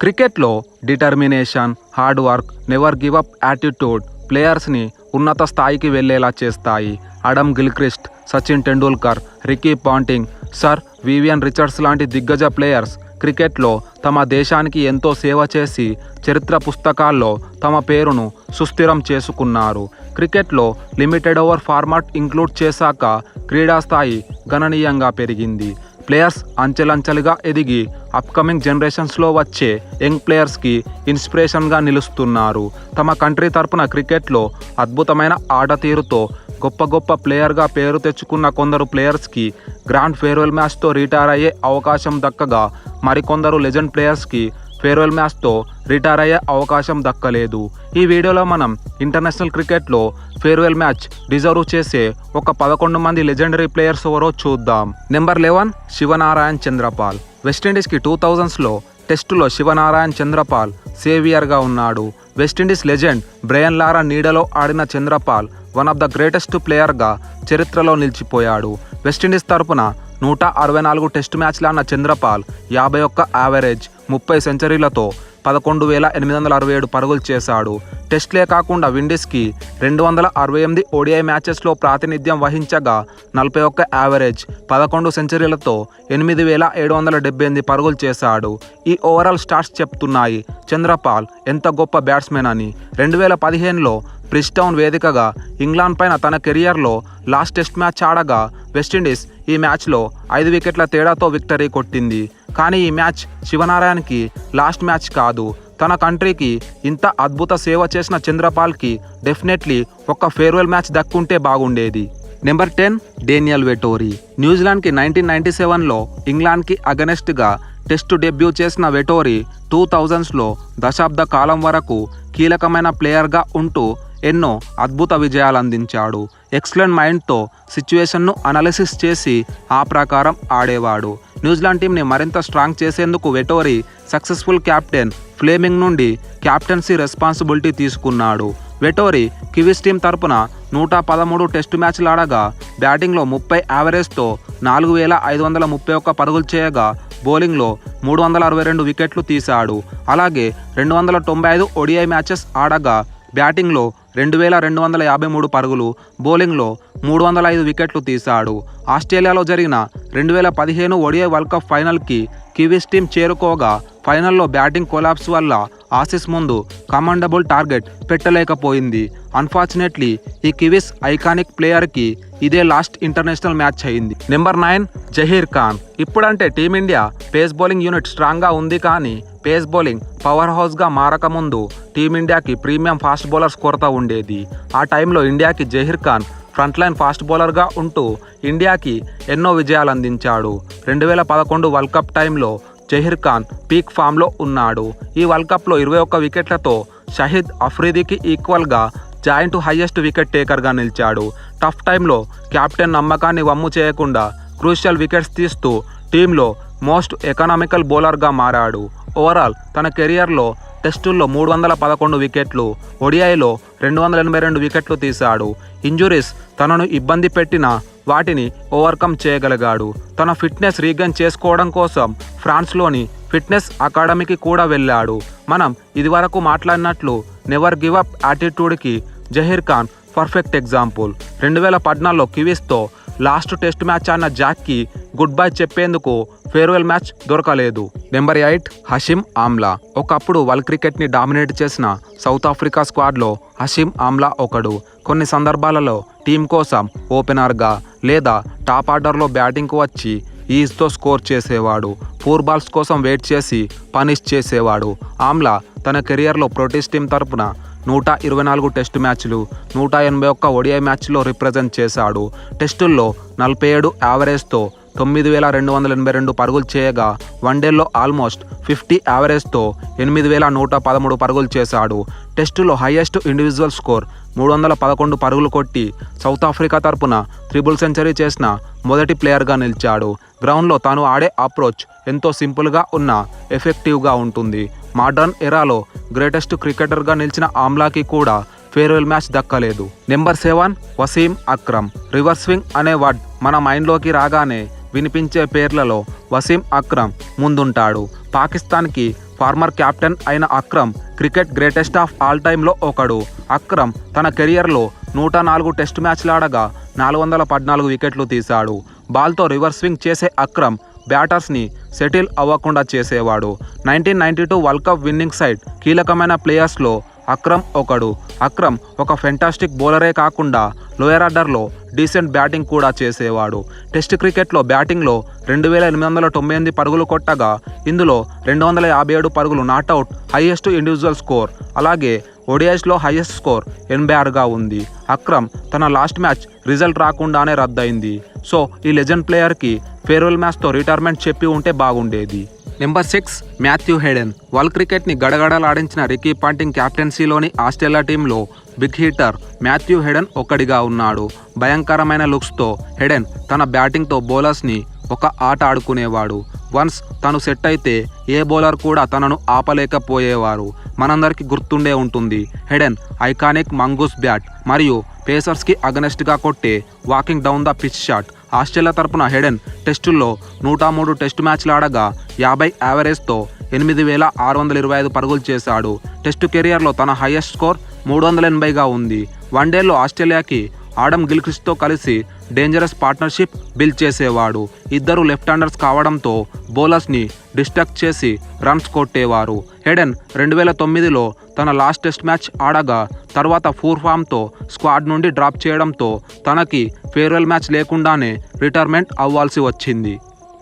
క్రికెట్లో determination, hard work, never give up attitude ప్లేయర్స్ని ఉన్నత స్థాయికి వెళ్లేలా చేస్తాయి. Adam Gilchrist, Sachin Tendulkar, Ricky Ponting, sir Vivian Richards లాంటి దిగ్గజ ప్లేయర్స్ క్రికెట్లో తమ దేశానికి ఎంతో సేవ చేసి చరిత్ర పుస్తకాల్లో తమ పేరును సుస్థిరం చేసుకున్నారు. క్రికెట్లో లిమిటెడ్ ఓవర్ ఫార్మాట్ ఇంక్లూడ్ చేశాక క్రీడా స్థాయి గణనీయంగా పెరిగింది. ప్లేయర్స్ అంచెలంచెలుగా ఎదిగి అప్కమింగ్ జనరేషన్స్లో వచ్చే యంగ్ ప్లేయర్స్కి ఇన్స్పిరేషన్గా నిలుస్తున్నారు. తమ కంట్రీ తరపున క్రికెట్లో అద్భుతమైన ఆట తీరుతో గొప్ప గొప్ప ప్లేయర్గా పేరు తెచ్చుకున్న కొందరు ప్లేయర్స్కి గ్రాండ్ ఫేర్వెల్ మ్యాచ్తో రిటైర్ అయ్యే అవకాశం దక్కగా మరికొందరు లెజెండ్ ప్లేయర్స్కి ఫేర్వెల్ మ్యాచ్తో రిటైర్ అయ్యే అవకాశం దక్కలేదు. ఈ వీడియోలో మనం ఇంటర్నేషనల్ క్రికెట్లో ఫేర్వెల్ మ్యాచ్ డిజర్వ్ చేసే ఒక 11 మంది లెజెండరీ ప్లేయర్స్ ఎవరో చూద్దాం. నెంబర్ 11 శివనారాయణ్ చంద్రపాల్. వెస్టిండీస్కి 2000స్లో టెస్టులో శివనారాయణ్ చంద్రపాల్ సేవియర్గా ఉన్నాడు. వెస్టిండీస్ లెజెండ్ బ్రయన్ లారా నీడలో ఆడిన Chanderpaul one of the greatest ప్లేయర్గా చరిత్రలో నిలిచిపోయాడు. వెస్టిండీస్ తరపున 164 టెస్టు మ్యాచ్లు ఆడిన చంద్రపాల్ 51 యావరేజ్, 30 సెంచరీలతో 11,867 పరుగులు చేశాడు. టెస్ట్లే కాకుండా విండీస్కి 268 ఓడిఐ మ్యాచెస్లో ప్రాతినిధ్యం వహించగా 41 యావరేజ్, 11 సెంచరీలతో 8,778 పరుగులు చేశాడు. ఈ ఓవరాల్ స్టాట్స్ చెప్తున్నాయి చంద్రపాల్ ఎంత గొప్ప బ్యాట్స్మెన్ అని. 2015లో బ్రిస్టౌన్ వేదికగా ఇంగ్లాండ్ పైన తన కెరియర్లో లాస్ట్ టెస్ట్ మ్యాచ్ ఆడగా వెస్టిండీస్ ఈ మ్యాచ్లో 5 వికెట్ల తేడాతో విక్టరీ కొట్టింది. కానీ ఈ మ్యాచ్ శివనారాయణ్కి లాస్ట్ మ్యాచ్ కాదు. తన కంట్రీకి ఇంత అద్భుత సేవ చేసిన చంద్రపాల్కి డెఫినెట్లీ ఒక ఫేర్వెల్ మ్యాచ్ దక్కుంటే బాగుండేది. Number 10 Daniel Vettori. న్యూజిలాండ్కి 1997లో ఇంగ్లాండ్కి అగనెస్ట్గా టెస్టు డెబ్యూ చేసిన వెటోరీ 2000స్లో దశాబ్ద కాలం వరకు కీలకమైన ప్లేయర్గా ఉంటూ ఎన్నో అద్భుత విజయాలు అందించాడు. ఎక్సలెంట్ మైండ్తో సిచ్యువేషన్ను అనాలిసిస్ చేసి ఆ ప్రకారం ఆడేవాడు. న్యూజిలాండ్ టీంని మరింత స్ట్రాంగ్ చేసేందుకు వెటోరీ సక్సెస్ఫుల్ కెప్టెన్ ఫ్లేమింగ్ నుండి కెప్టెన్సీ రెస్పాన్సిబిలిటీ తీసుకున్నాడు. వెటోరీ కివీస్ టీం తరపున 113 టెస్టు మ్యాచ్లు ఆడగా బ్యాటింగ్లో 30 యావరేజ్తో 4,531 పరుగులు చేయగా బౌలింగ్లో 362 వికెట్లు తీశాడు. అలాగే 295 ఓడిఐ మ్యాచెస్ ఆడగా బ్యాటింగ్లో 2,253 పరుగులు, బౌలింగ్లో 305 వికెట్లు తీశాడు. ఆస్ట్రేలియాలో జరిగిన 2015 ఓడిఐ వరల్డ్ కప్ ఫైనల్కి కివీస్ టీం చేరుకోగా ఫైనల్లో బ్యాటింగ్ కొలాప్స్ వల్ల ఆసీస్ ముందు కమాండబుల్ టార్గెట్ పెట్టలేకపోయింది. అన్ఫార్చునేట్లీ ఈ కివీస్ ఐకానిక్ ప్లేయర్కి ఇదే లాస్ట్ ఇంటర్నేషనల్ మ్యాచ్ అయింది. నెంబర్ 9 జహీర్ ఖాన్. ఇప్పుడంటే టీమిండియా పేస్ బౌలింగ్ యూనిట్ స్ట్రాంగ్గా ఉంది, కానీ పేస్ బౌలింగ్ పవర్ హౌస్గా మారకముందు టీమిండియాకి ప్రీమియం ఫాస్ట్ బౌలర్స్ కొరత ఉండేది. ఆ టైంలో ఇండియాకి Zaheer Khan front line fast బౌలర్గా ఉంటూ ఇండియాకి ఎన్నో విజయాలు అందించాడు. 2011 వరల్డ్ కప్ టైంలో జహీర్ ఖాన్ పీక్ ఫామ్లో ఉన్నాడు. ఈ వరల్డ్ కప్లో 21 వికెట్లతో షహీద్ అఫ్రీదీకి ఈక్వల్గా జాయింట్ హైయెస్ట్ వికెట్ టేకర్గా నిలిచాడు. టఫ్ టైంలో కెప్టెన్ నమ్మకాన్ని వమ్ము చేయకుండా క్రూషియల్ వికెట్స్ తీస్తూ టీంలో మోస్ట్ ఎకనామికల్ బౌలర్గా మారాడు. ఓవరాల్ తన కెరియర్లో టెస్టుల్లో 311 వికెట్లు, ఓడిఐలో 282 వికెట్లు తీశాడు. ఇంజురీస్ తనను ఇబ్బంది పెట్టినా వాటిని ఓవర్కమ్ చేయగలిగాడు. తన ఫిట్నెస్ రీగైన్ చేసుకోవడం కోసం ఫ్రాన్స్లోని ఫిట్నెస్ అకాడమీకి కూడా వెళ్ళాడు. మనం ఇదివరకు మాట్లాడినట్లు నెవర్ గివ్ అప్ యాటిట్యూడ్కి జహీర్ ఖాన్ పర్ఫెక్ట్ ఎగ్జాంపుల్. 2014లో కివీస్తో లాస్ట్ టెస్ట్ మ్యాచ్ ఆడిన జాక్కి గుడ్ బై చెప్పేందుకు ఫేర్వెల్ మ్యాచ్ దొరకలేదు. Number 8 Hashim Amla. ఒకప్పుడు వరల్డ్ క్రికెట్ని డామినేట్ చేసిన సౌత్ ఆఫ్రికా స్క్వాడ్లో హషీమ్ ఆమ్లా ఒకడు. కొన్ని సందర్భాలలో టీం కోసం ఓపెనర్గా లేదా టాప్ ఆర్డర్లో బ్యాటింగ్కు వచ్చి ఈజ్తో స్కోర్ చేసేవాడు. పూర్ బాల్స్ కోసం వెయిట్ చేసి పనిష్ చేసేవాడు. ఆమ్లా తన కెరియర్లో ప్రోటీస్ టీం తరపున 124 టెస్టు మ్యాచ్లు, 181 ఓడిఐ మ్యాచ్లో రిప్రజెంట్ చేశాడు. టెస్టుల్లో 47 యావరేజ్తో 9,282 పరుగులు చేయగా వన్డేల్లో ఆల్మోస్ట్ 50 యావరేజ్తో 8,113 పరుగులు చేశాడు. టెస్టులో హైయెస్ట్ ఇండివిజువల్ స్కోర్ 311 పరుగులు కొట్టి సౌత్ ఆఫ్రికా తరపున ట్రిపుల్ సెంచరీ చేసిన మొదటి ప్లేయర్గా నిలిచాడు. గ్రౌండ్లో తాను ఆడే అప్రోచ్ ఎంతో సింపుల్గా ఉన్నా ఎఫెక్టివ్గా ఉంటుంది. మోడర్న్ ఎరాలో గ్రేటెస్ట్ క్రికెటర్గా నిలిచిన ఆమ్లాకి కూడా ఫేర్వెల్ మ్యాచ్ దక్కలేదు. Number 7 Wasim Akram. Reverse swing అనే వర్డ్ మన మైండ్లోకి రాగానే వినిపించే పేర్లలో వసీం అక్రమ్ ముందుంటాడు. పాకిస్తాన్కి ఫార్మర్ కెప్టెన్ అయిన Akram cricket greatest of all టైమ్లో ఒకడు. అక్రమ్ తన కెరియర్లో 104 టెస్ట్ మ్యాచ్లు ఆడగా 414 వికెట్లు తీశాడు. బాల్తో రివర్స్ స్వింగ్ చేసే అక్రమ్ బ్యాటర్స్ని సెటిల్ అవ్వకుండా చేసేవాడు. 1992 వరల్డ్ కప్ విన్నింగ్ సైడ్ కీలకమైన ప్లేయర్స్లో అక్రమ్ ఒకడు. అక్రమ్ ఒక ఫెంటాస్టిక్ బౌలరే కాకుండా లోయర్ ఆర్డర్లో డీసెంట్ బ్యాటింగ్ కూడా చేసేవాడు. టెస్ట్ క్రికెట్లో బ్యాటింగ్లో 2898 పరుగులు కొట్టగా ఇందులో 257 పరుగులు నాట్అవుట్ హైయెస్ట్ ఇండివిజువల్ స్కోర్. అలాగే ఓడిఐస్లో హైయెస్ట్ స్కోర్ 86గా ఉంది. అక్రమ్ తన లాస్ట్ మ్యాచ్ రిజల్ట్ రాకుండానే రద్దయింది. సో ఈ లెజెండ్ ప్లేయర్కి ఫేర్వెల్ మ్యాచ్తో రిటైర్మెంట్ చెప్పి ఉంటే బాగుండేది. Number 6 Matthew Hayden. వరల్డ్ క్రికెట్ని గడగడలాడించిన రికీ పాంటింగ్ కెప్టెన్సీలోని ఆస్ట్రేలియా టీంలో బిగ్ హీటర్ మాథ్యూ హెడెన్ ఒక్కడిగా ఉన్నాడు. భయంకరమైన లుక్స్తో హెడెన్ తన బ్యాటింగ్తో బౌలర్స్ని ఒక ఆట ఆడుకునేవాడు. వన్స్ తను సెట్ అయితే ఏ బౌలర్ కూడా తనను ఆపలేకపోయేవారు. మనందరికీ గుర్తుండే ఉంటుంది హెడెన్ ఐకానిక్ మంగూస్ బ్యాట్ మరియు పేసర్స్కి అగనెస్ట్గా కొట్టే walking down the pitch shot. Australia తరపున హెడెన్ టెస్టుల్లో 103 టెస్టు మ్యాచ్లు ఆడగా 50 యావరేజ్తో 8625 పరుగులు చేశాడు. టెస్టు కెరియర్లో తన హైయెస్ట్ స్కోర్ 380గా ఉంది. వన్డేలో ఆస్ట్రేలియాకి ఆడమ్ గిల్క్రిస్ట్తో కలిసి డేంజరస్ పార్ట్నర్షిప్ బిల్డ్ చేసేవాడు. ఇద్దరు లెఫ్ట్ హ్యాండర్స్ కావడంతో బౌలర్స్ని డిస్ట్రాక్ట్ చేసి రన్స్ కొట్టేవారు. హెడెన్ 2009లో తన లాస్ట్ టెస్ట్ మ్యాచ్ ఆడగా తర్వాత పూర్ ఫామ్తో స్క్వాడ్ నుండి డ్రాప్ చేయడంతో తనకి ఫేర్వెల్ మ్యాచ్ లేకుండానే రిటైర్మెంట్ అవ్వాల్సి వచ్చింది.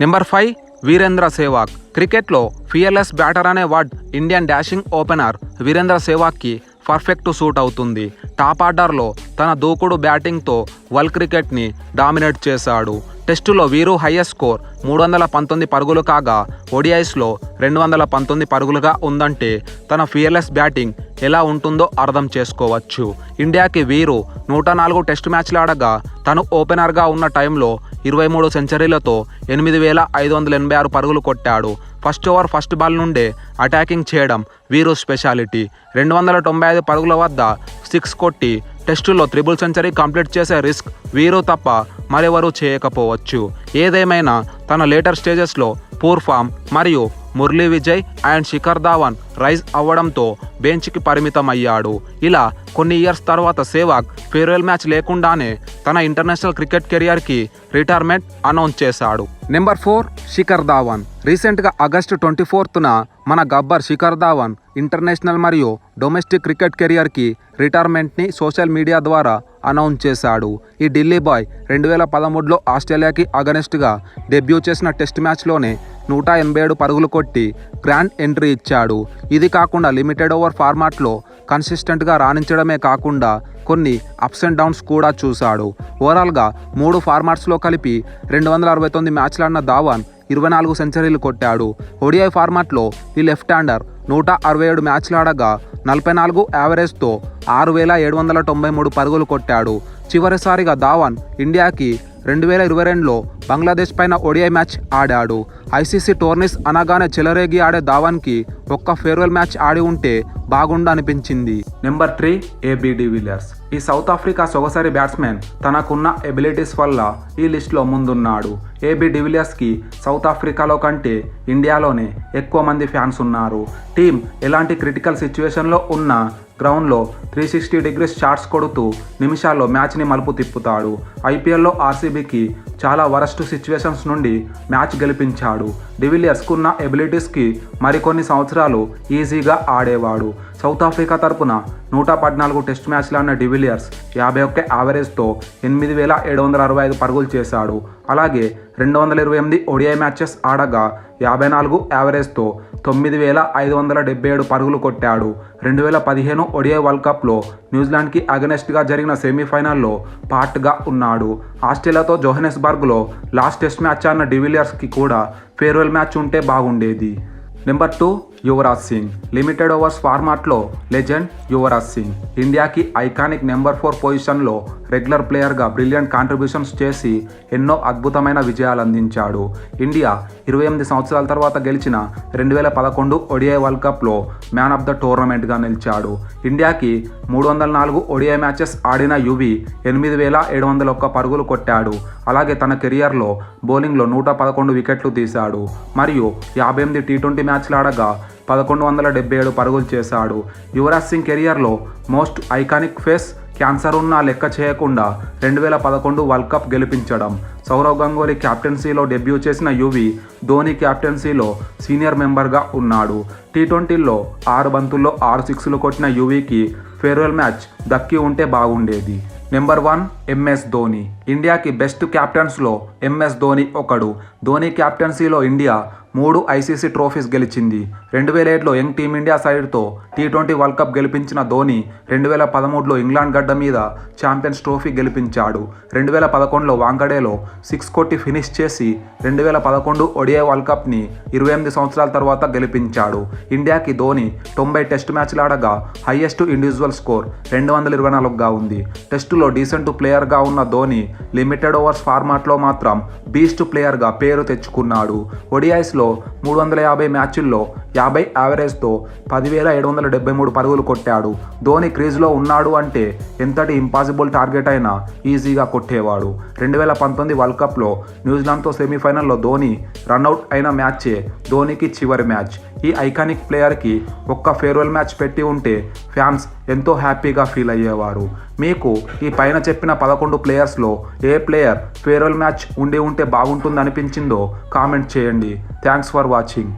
నెంబర్ 5 వీరేంద్ర సెహ్వాగ్. క్రికెట్లో ఫియర్లెస్ బ్యాటర్ అనే word Indian dashing opener Virender సెహ్వాగ్కి పర్ఫెక్ట్ సూట్ అవుతుంది. టాప్ ఆర్డర్లో తన దూకుడు బ్యాటింగ్తో వరల్డ్ క్రికెట్ని డామినేట్ చేశాడు. టెస్టులో వీరు హైయెస్ట్ స్కోర్ 319 పరుగులు కాగా ఓడిఐస్లో 219 పరుగులుగా ఉందంటే తన ఫియర్లెస్ బ్యాటింగ్ ఎలా ఉంటుందో అర్థం చేసుకోవచ్చు. ఇండియాకి వీరు 104 టెస్ట్ మ్యాచ్లు ఆడగా తను ఓపెనర్గా ఉన్న టైంలో 23 సెంచరీలతో 8586 పరుగులు కొట్టాడు. ఫస్ట్ ఓవర్ ఫస్ట్ బాల్ నుండే అటాకింగ్ చేయడం వీరు స్పెషాలిటీ. 295 పరుగుల వద్ద 6 కొట్టి టెస్టుల్లో ట్రిపుల్ సెంచరీ కంప్లీట్ చేసే రిస్క్ వీరు తప్ప మరెవరూ చేయకపోవచ్చు. ఏదేమైనా తన లేటర్ స్టేజెస్లో పూర్ ఫామ్ మరియు మురళీ విజయ్ అండ్ శిఖర్ ధావన్ రైజ్ అవ్వడంతో బెంచ్కి పరిమితమయ్యాడు. ఇలా కొన్ని ఇయర్స్ తర్వాత సెహ్వాగ్ ఫేర్వెల్ మ్యాచ్ లేకుండానే తన ఇంటర్నేషనల్ క్రికెట్ కెరియర్కి రిటైర్మెంట్ అనౌన్స్ చేశాడు. నెంబర్ 4 శిఖర్ ధావన్. రీసెంట్గా ఆగస్టు 24న మన గబ్బర్ శిఖర్ ధావన్ ఇంటర్నేషనల్ మరియు డొమెస్టిక్ క్రికెట్ కెరియర్కి రిటైర్మెంట్ని సోషల్ మీడియా ద్వారా అనౌన్స్ చేశాడు. ఈ ఢిల్లీ బాయ్ 2013లో ఆస్ట్రేలియాకి అగనెస్ట్గా డెబ్యూ చేసిన టెస్ట్ మ్యాచ్లోనే 187 పరుగులు కొట్టి గ్రాండ్ ఎంట్రీ ఇచ్చాడు. ఇది కాకుండా లిమిటెడ్ ఓవర్ ఫార్మాట్లో కన్సిస్టెంట్గా రాణించడమే కాకుండా కొన్ని అప్స్ అండ్ డౌన్స్ కూడా చూశాడు. ఓవరాల్గా 3 ఫార్మాట్స్లో కలిపి 269 మ్యాచ్లాడిన ధావన్ 24 సెంచరీలు కొట్టాడు. ఓడిఐ ఫార్మాట్లో ఈ లెఫ్ట్ హ్యాండర్ 167 మ్యాచ్లు ఆడగా 44 యావరేజ్తో 6793 పరుగులు కొట్టాడు. చివరిసారిగా ధావన్ ఇండియాకి 2022లో బంగ్లాదేశ్ పైన ఓడిఐ మ్యాచ్ ఆడాడు. ఐసీసీ టోర్నీస్ అనగానే చెలరేగి ఆడే ధావన్కి ఒక్క ఫేర్వెల్ మ్యాచ్ ఆడి ఉంటే బాగుండనిపించింది. Number 3 AB de Villiers. ఈ సౌత్ ఆఫ్రికా సొగసరి బ్యాట్స్మెన్ తనకున్న ఎబిలిటీస్ వల్ల ఈ లిస్ట్లో ముందున్నాడు. ఏబీ డివిలియర్స్కి సౌత్ ఆఫ్రికాలో కంటే ఇండియాలోనే ఎక్కువ మంది ఫ్యాన్స్ ఉన్నారు. టీం ఎలాంటి క్రిటికల్ సిచ్యువేషన్లో ఉన్నా గ్రౌండ్లో 360 డిగ్రీస్ షాట్స్ కొడుతూ నిమిషాల్లో మ్యాచ్ని మలుపు తిప్పుతాడు. ఐపీఎల్లో ఆర్సీబీకి చాలా వరస్ట్ సిచ్యువేషన్స్ నుండి మ్యాచ్ గెలిపించాడు. డివిలియర్స్కున్న ఎబిలిటీస్కి మరికొన్ని సంవత్సరాలు ఈజీగా ఆడేవాడు. సౌత్ ఆఫ్రికా తరపున 114 టెస్ట్ మ్యాచ్లు ఆడిన డివిలియర్స్ 51 యావరేజ్తో 8765 పరుగులు చేశాడు. అలాగే 228 ఓడిఐ మ్యాచెస్ ఆడగా 54 యావరేజ్తో 9577 పరుగులు కొట్టాడు. 2015 ఓడిఐ వరల్డ్ కప్లో న్యూజిలాండ్కి అగెనెస్ట్గా జరిగిన సెమీఫైనల్లో పార్ట్గా ఉన్నాడు. ఆస్ట్రేలియాతో జోహెనెస్బర్గ్లో లాస్ట్ టెస్ట్ మ్యాచ్ ఆడిన డివిలియర్స్కి కూడా ఫేర్వెల్ మ్యాచ్ ఉంటే బాగుండేది. Number 2 Yuvraj Singh. Limited overs ఫార్మాట్లో లెజెండ్ యువరాజ్ సింగ్ ఇండియాకి ఐకానిక్ నెంబర్ 4 పొజిషన్లో రెగ్యులర్ ప్లేయర్గా బ్రిలియంట్ కాంట్రిబ్యూషన్స్ చేసి ఎన్నో అద్భుతమైన విజయాలు అందించాడు. ఇండియా 28 సంవత్సరాల తర్వాత గెలిచిన 2011 ఓడిఐ వరల్డ్ కప్లో మ్యాన్ ఆఫ్ ద టోర్నమెంట్గా నిలిచాడు. ఇండియాకి 304 ఓడిఐ మ్యాచెస్ ఆడిన యువి 8701 పరుగులు కొట్టాడు. అలాగే తన కెరియర్లో బౌలింగ్లో 111 వికెట్లు తీశాడు మరియు 58 టీ20 మ్యాచ్లు ఆడగా 1177 పరుగులు చేశాడు. యువరాజ్ సింగ్ కెరియర్లో మోస్ట్ ఐకానిక్ ఫేస్ క్యాన్సర్ ఉన్నా లెక్క చేయకుండా 2011 వరల్డ్ కప్ గెలిపించడం. సౌరవ్ గంగూలీ క్యాప్టెన్సీలో డెబ్యూ చేసిన యువీ ధోని క్యాప్టెన్సీలో సీనియర్ మెంబర్గా ఉన్నాడు. టీ20లో 6 బంతుల్లో 6 సిక్స్లు కొట్టిన యువీకి ఫేర్వెల్ మ్యాచ్ దక్కి ఉంటే బాగుండేది. Number 1 MS Dhoni. ఇండియాకి బెస్ట్ క్యాప్టెన్స్లో ఎంఎస్ ధోని ఒకడు. ధోని క్యాప్టెన్సీలో ఇండియా 3 ఐసీసీ ట్రోఫీస్ గెలిచింది. 2007లో యంగ్ టీమిండియా సైడ్తో టీ20 వరల్డ్ కప్ గెలిపించిన ధోని 2013లో ఇంగ్లాండ్ గడ్డ మీద ఛాంపియన్స్ ట్రోఫీ గెలిపించాడు. 2011లో వాంకడేలో 6 కొట్టి ఫినిష్ చేసి 2011 ODI వరల్డ్ కప్ని 28 సంవత్సరాల తర్వాత గెలిపించాడు. ఇండియాకి ధోని 90 టెస్ట్ మ్యాచ్లు ఆడగా హైయెస్ట్ ఇండివిజువల్ స్కోర్ 224గా ఉంది. టెస్టులో డీసెంట్ ప్లేయర్గా ఉన్న ధోని లిమిటెడ్ ఓవర్స్ ఫార్మాట్లో మాత్రం బీస్ట్ ప్లేయర్గా పేరు తెచ్చుకున్నాడు. ODIస్లో 350 మ్యాచ్ల్లో 50 యావరేజ్తో 10,773 పరుగులు కొట్టాడు. ధోని క్రీజ్లో ఉన్నాడు అంటే ఎంతటి ఇంపాసిబుల్ టార్గెట్ అయినా ఈజీగా కొట్టేవాడు. 2019 వరల్డ్ కప్లో న్యూజిలాండ్తో సెమీఫైనల్లో ధోని రన్అట్ అయిన మ్యాచే ధోనికి చివరి మ్యాచ్. ఈ ఐకానిక్ ప్లేయర్కి ఒక్క ఫేర్వెల్ మ్యాచ్ పెట్టి ఉంటే ఫ్యాన్స్ ఎంతో హ్యాపీగా ఫీల్ అయ్యేవారు. మీకు ఈ పైన చెప్పిన 11 ప్లేయర్స్లో ఏ ప్లేయర్ ఫేర్వెల్ మ్యాచ్ ఉండి ఉంటే బాగుంటుంది అనిపించిందో కామెంట్ చేయండి. Thanks for watching.